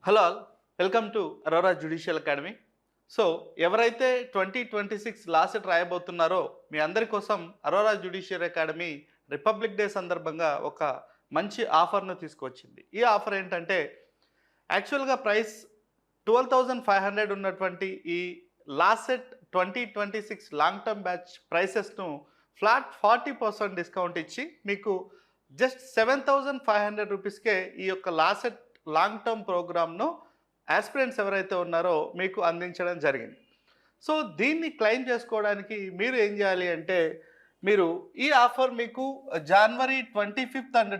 Hello all, welcome to Aurora judicial academy. So ఎవరైతే 2026 last రాయబోతున్నారో మీ అందరి కోసం Aurora judicial academy Republic Day సందర్భంగా ఒక మంచి ఆఫర్ను తీసుకొచ్చింది. ఈ ఆఫర్ ఏంటంటే యాక్చువల్గా ప్రైస్ 12,500 ఉన్నటువంటి ఈ లాసెట్ 2026 లాంగ్ టర్మ్ బ్యాచ్ ప్రైసెస్ను ఫ్లాట్ 40% డిస్కౌంట్ ఇచ్చి మీకు జస్ట్ 7,500 రూపీస్కే ఈ యొక్క లాసెట్ లాంగ్ టర్మ్ ప్రోగ్రామ్ను ఆస్పిరెంట్స్ ఎవరైతే ఉన్నారో మీకు అందించడం జరిగింది. సో దీన్ని క్లెయిమ్ చేసుకోవడానికి మీరు ఏం చేయాలి అంటే మీరు ఈ ఆఫర్ మీకు జనవరి 25th అండ్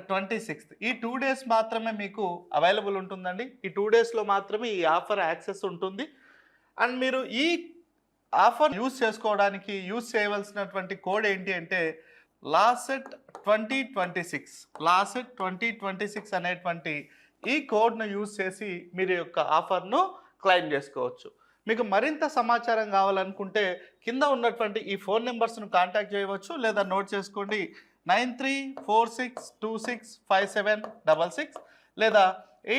26th ఈ 2 డేస్ మాత్రమే మీకు అవైలబుల్ ఉంటుందండి. ఈ 2 డేస్లో మాత్రమే ఈ ఆఫర్ యాక్సెస్ ఉంటుంది. అండ్ మీరు ఈ ఆఫర్ యూజ్ చేసుకోవడానికి యూజ్ చేయవలసినటువంటి కోడ్ ఏంటి అంటే లాసెట్ 2026 అనేటువంటి ఈ కోడ్ను యూజ్ చేసి మీరు యొక్క ఆఫర్ను క్లెయిమ్ చేసుకోవచ్చు. మీకు మరింత సమాచారం కావాలనుకుంటే కింద ఉన్నటువంటి ఈ ఫోన్ నెంబర్స్ను కాంటాక్ట్ చేయవచ్చు, లేదా నోట్ చేసుకోండి 9346265766 లేదా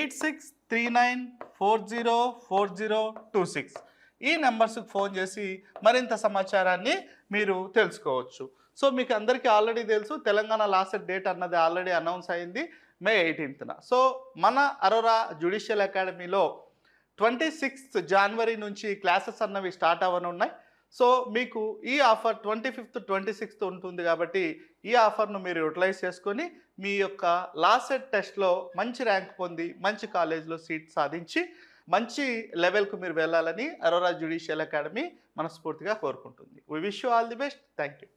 8639404026 ఈ నెంబర్స్కి ఫోన్ చేసి మరింత సమాచారాన్ని మీరు తెలుసుకోవచ్చు. సో మీకు అందరికీ ఆల్రెడీ తెలుసు, తెలంగాణ లాసెట్ డేట్ అన్నది ఆల్రెడీ అనౌన్స్ అయింది మే 18th. సో మన అరోరా జ్యుడిషియల్ అకాడమీలో 26th జనవరి నుంచి క్లాసెస్ అన్నవి స్టార్ట్ అవ్వనున్నాయి. సో మీకు ఈ ఆఫర్ 25th 26th ఉంటుంది కాబట్టి ఈ ఆఫర్ను మీరు యూటిలైజ్ చేసుకొని మీ యొక్క లాసెట్ టెస్ట్లో మంచి ర్యాంక్ పొంది మంచి కాలేజ్లో సీట్ సాధించి మంచి లెవెల్కు మీరు వెళ్ళాలని అరోరా జ్యుడిషియల్ అకాడమీ మనస్ఫూర్తిగా కోరుకుంటుంది. We wish you all the best. Thank you.